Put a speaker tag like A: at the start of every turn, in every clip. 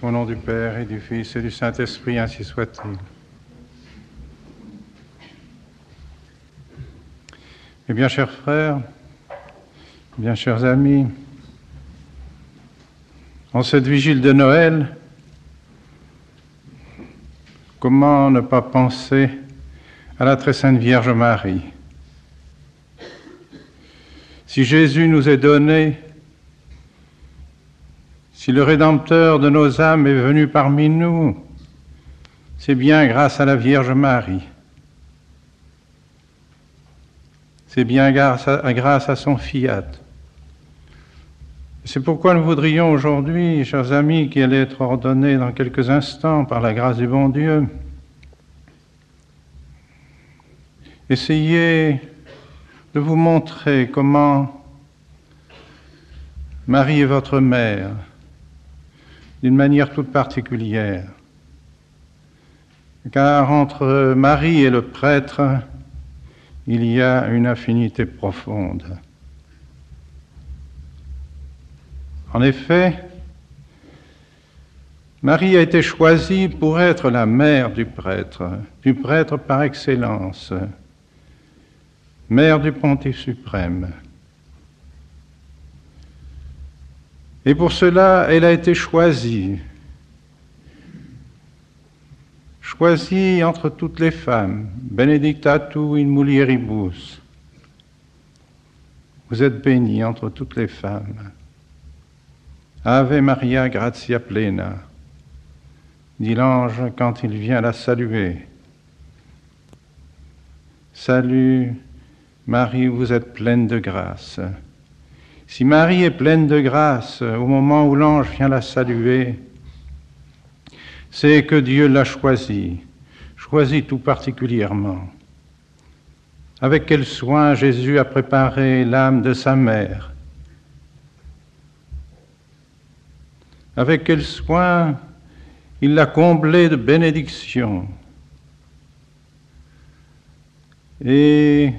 A: Au nom du Père et du Fils et du Saint-Esprit, ainsi soit-il. Eh bien, chers frères, bien chers amis, en cette vigile de Noël, comment ne pas penser à la très sainte Vierge Marie? Si Jésus nous est donné, si le Rédempteur de nos âmes est venu parmi nous, c'est bien grâce à la Vierge Marie. C'est bien grâce à son fiat. C'est pourquoi nous voudrions aujourd'hui, chers amis, qui allait être ordonné dans quelques instants par la grâce du bon Dieu, essayer de vous montrer comment Marie est votre mère, d'une manière toute particulière. Car entre Marie et le prêtre, il y a une affinité profonde. En effet, Marie a été choisie pour être la mère du prêtre par excellence, mère du Pontife suprême. Et pour cela, elle a été choisie entre toutes les femmes, benedicta tu in mulieribus. Vous êtes bénie entre toutes les femmes. Ave Maria gratia plena, dit l'ange quand il vient la saluer. Salut Marie, vous êtes pleine de grâce. Si Marie est pleine de grâce au moment où l'ange vient la saluer, c'est que Dieu l'a choisie tout particulièrement. Avec quel soin Jésus a préparé l'âme de sa mère. Avec quel soin il l'a comblée de bénédictions. Et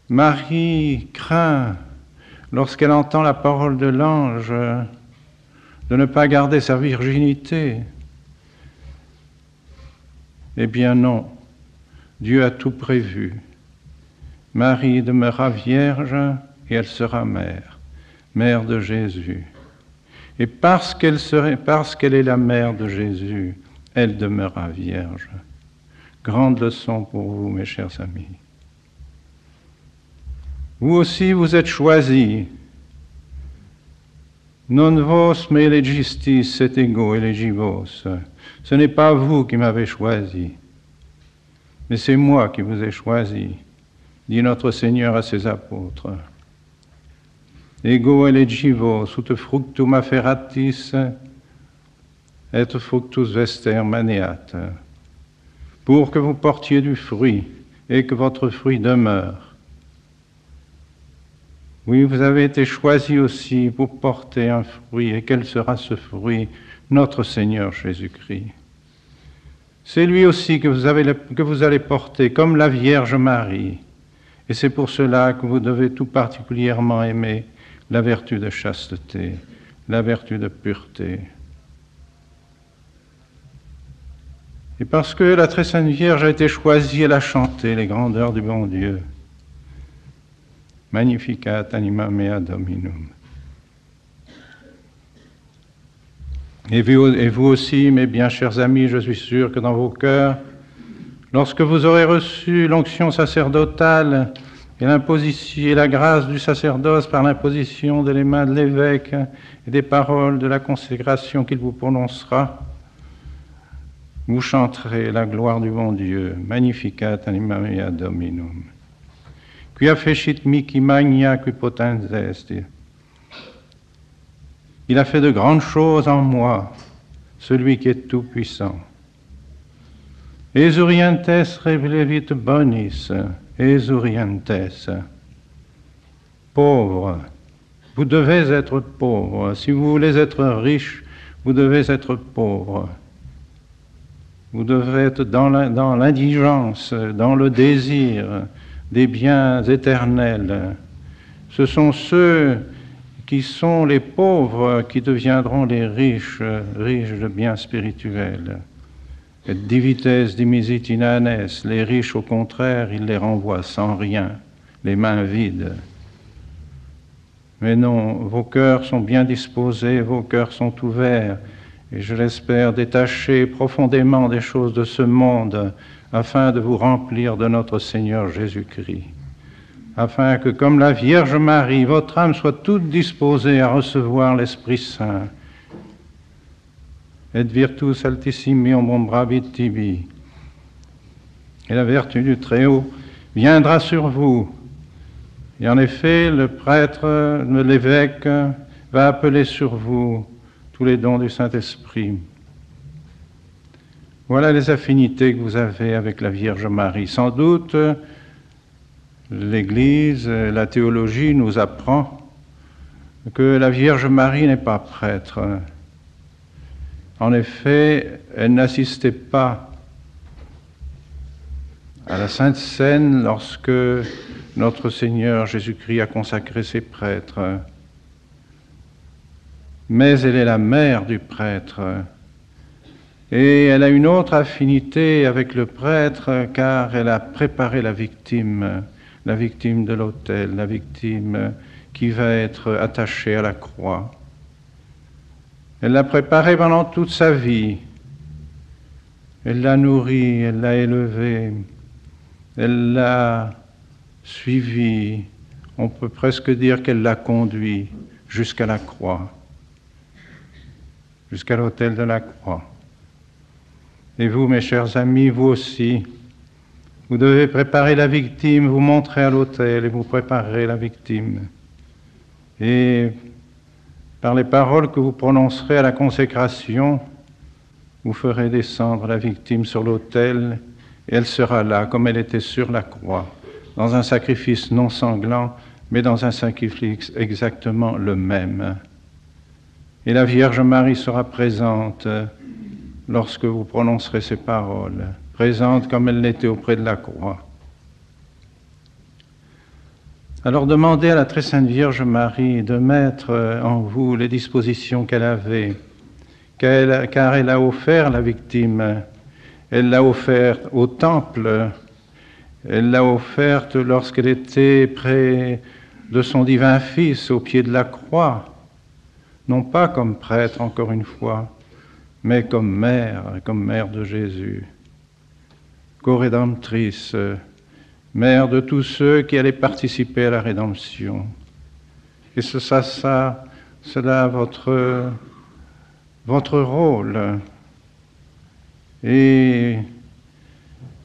A: Marie craint, lorsqu'elle entend la parole de l'ange, de ne pas garder sa virginité. Eh bien non, Dieu a tout prévu. Marie demeurera vierge et elle sera mère, mère de Jésus. Et parce qu'elle est la mère de Jésus, elle demeurera vierge. Grande leçon pour vous, mes chers amis. Vous aussi, vous êtes choisis. Non vos me elegistis et ego elegivos. Ce n'est pas vous qui m'avez choisi, mais c'est moi qui vous ai choisi, dit notre Seigneur à ses apôtres. Ego elegivos ut fructum afferatis et fructus vester maneat, pour que vous portiez du fruit et que votre fruit demeure. Oui, vous avez été choisis aussi pour porter un fruit. Et quel sera ce fruit? Notre Seigneur Jésus-Christ. C'est lui aussi que vous allez porter, comme la Vierge Marie. Et c'est pour cela que vous devez tout particulièrement aimer la vertu de chasteté, la vertu de pureté. Et parce que la très sainte Vierge a été choisie, elle a chanté les grandeurs du bon Dieu. Magnificat anima mea Dominum. Et vous aussi, mes bien chers amis, je suis sûr que dans vos cœurs, lorsque vous aurez reçu l'onction sacerdotale et la grâce du sacerdoce par l'imposition des mains de l'évêque et des paroles de la consécration qu'il vous prononcera, vous chanterez la gloire du bon Dieu. Magnificat anima mea Dominum. Quia fecit mihi magna qui potens est. Il a fait de grandes choses en moi, celui qui est tout-puissant. Esurientes revelevit bonis, esurientes. Pauvre, vous devez être pauvre. Si vous voulez être riche, vous devez être pauvre. Vous devez être dans l'indigence, dans le désir des biens éternels. Ce sont ceux qui sont les pauvres qui deviendront les riches, riches de biens spirituels. Et divites dimisit inanes, les riches au contraire, il les renvoie sans rien, les mains vides. Mais non, vos cœurs sont bien disposés, vos cœurs sont ouverts, et je l'espère détachés profondément des choses de ce monde, afin de vous remplir de notre Seigneur Jésus-Christ. Afin que, comme la Vierge Marie, votre âme soit toute disposée à recevoir l'Esprit Saint. Et virtus altissimi ombrabit tibi. Et la vertu du Très-Haut viendra sur vous. Et en effet, le prêtre, l'évêque, va appeler sur vous tous les dons du Saint-Esprit. Voilà les affinités que vous avez avec la Vierge Marie. Sans doute, l'Église, la théologie nous apprend que la Vierge Marie n'est pas prêtre. En effet, elle n'assistait pas à la Sainte Seine lorsque notre Seigneur Jésus-Christ a consacré ses prêtres. Mais elle est la mère du prêtre. Et elle a une autre affinité avec le prêtre car elle a préparé la victime de l'autel, la victime qui va être attachée à la croix. Elle l'a préparée pendant toute sa vie. Elle l'a nourrie, elle l'a élevée, elle l'a suivie. On peut presque dire qu'elle l'a conduit jusqu'à la croix, jusqu'à l'autel de la croix. Et vous, mes chers amis, vous aussi, vous devez préparer la victime, vous montrez à l'autel et vous préparerez la victime. Et par les paroles que vous prononcerez à la consécration, vous ferez descendre la victime sur l'autel et elle sera là comme elle était sur la croix, dans un sacrifice non sanglant, mais dans un sacrifice exactement le même. Et la Vierge Marie sera présente lorsque vous prononcerez ces paroles, présente comme elle l'était auprès de la croix. Alors demandez à la très sainte Vierge Marie de mettre en vous les dispositions qu'elle avait, car elle a offert la victime, elle l'a offerte au temple, elle l'a offerte lorsqu'elle était près de son divin Fils au pied de la croix, non pas comme prêtre encore une fois, mais comme mère de Jésus, co-rédemptrice, mère de tous ceux qui allaient participer à la rédemption. Et c'est cela votre rôle. Et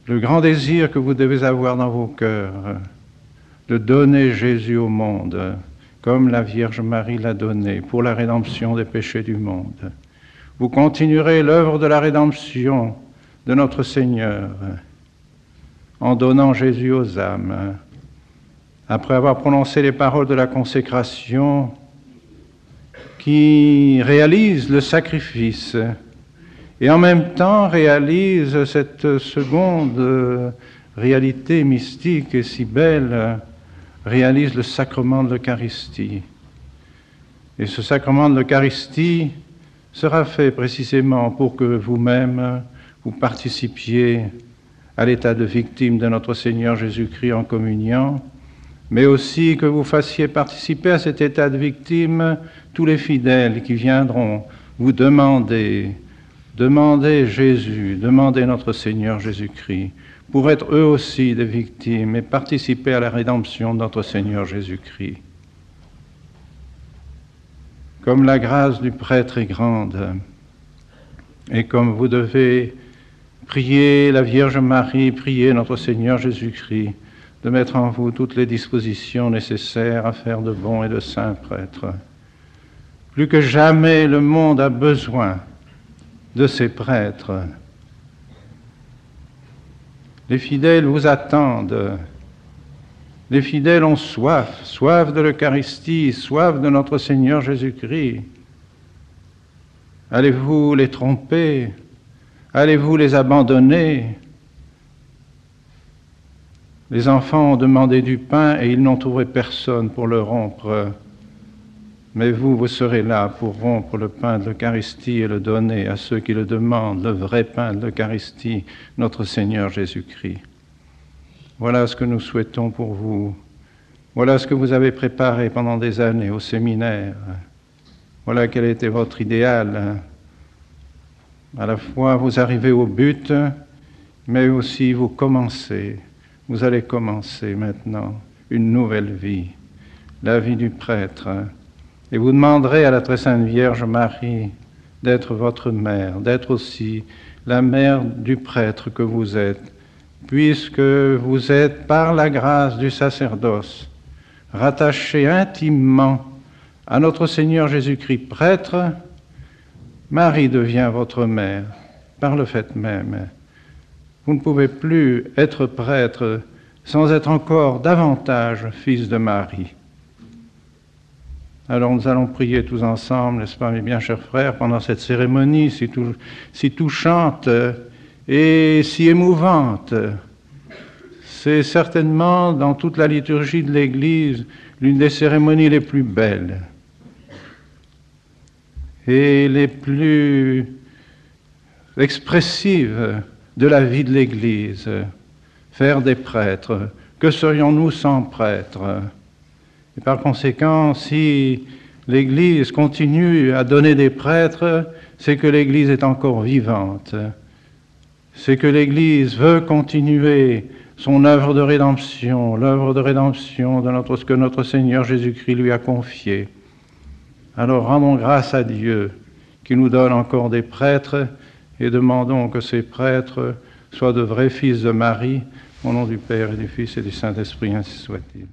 A: le grand désir que vous devez avoir dans vos cœurs, de donner Jésus au monde, comme la Vierge Marie l'a donné pour la rédemption des péchés du monde. Vous continuerez l'œuvre de la rédemption de notre Seigneur en donnant Jésus aux âmes. Après avoir prononcé les paroles de la consécration qui réalisent le sacrifice et en même temps réalisent cette seconde réalité mystique et si belle, réalise le sacrement de l'Eucharistie. Et ce sacrement de l'Eucharistie sera fait précisément pour que vous-même, vous participiez à l'état de victime de notre Seigneur Jésus-Christ en communion, mais aussi que vous fassiez participer à cet état de victime tous les fidèles qui viendront vous demander Jésus, demander notre Seigneur Jésus-Christ, pour être eux aussi des victimes et participer à la rédemption de notre Seigneur Jésus-Christ. Comme la grâce du prêtre est grande, et comme vous devez prier la Vierge Marie, prier notre Seigneur Jésus-Christ, de mettre en vous toutes les dispositions nécessaires à faire de bons et de saints prêtres. Plus que jamais, le monde a besoin de ces prêtres. Les fidèles vous attendent. Les fidèles ont soif de l'Eucharistie, soif de notre Seigneur Jésus-Christ. Allez-vous les tromper? Allez-vous les abandonner? Les enfants ont demandé du pain et ils n'ont trouvé personne pour le rompre. Mais vous serez là pour rompre le pain de l'Eucharistie et le donner à ceux qui le demandent, le vrai pain de l'Eucharistie, notre Seigneur Jésus-Christ. Voilà ce que nous souhaitons pour vous. Voilà ce que vous avez préparé pendant des années au séminaire. Voilà quel était votre idéal. À la fois, vous arrivez au but, mais aussi vous commencez. Vous allez commencer maintenant une nouvelle vie, la vie du prêtre. Et vous demanderez à la très sainte Vierge Marie d'être votre mère, d'être aussi la mère du prêtre que vous êtes, puisque vous êtes, par la grâce du sacerdoce, rattaché intimement à notre Seigneur Jésus-Christ prêtre. Marie devient votre mère, par le fait même. Vous ne pouvez plus être prêtre sans être encore davantage fils de Marie. Alors nous allons prier tous ensemble, n'est-ce pas, mes bien chers frères, pendant cette cérémonie si touchante et si émouvante. C'est certainement, dans toute la liturgie de l'Église, l'une des cérémonies les plus belles et les plus expressives de la vie de l'Église. Faire des prêtres. Que serions-nous sans prêtres ? Et par conséquent, si l'Église continue à donner des prêtres, c'est que l'Église est encore vivante. C'est que l'Église veut continuer son œuvre de rédemption, l'œuvre de rédemption de ce que notre Seigneur Jésus-Christ lui a confié. Alors rendons grâce à Dieu qui nous donne encore des prêtres et demandons que ces prêtres soient de vrais fils de Marie, au nom du Père et du Fils et du Saint-Esprit, ainsi soit-il.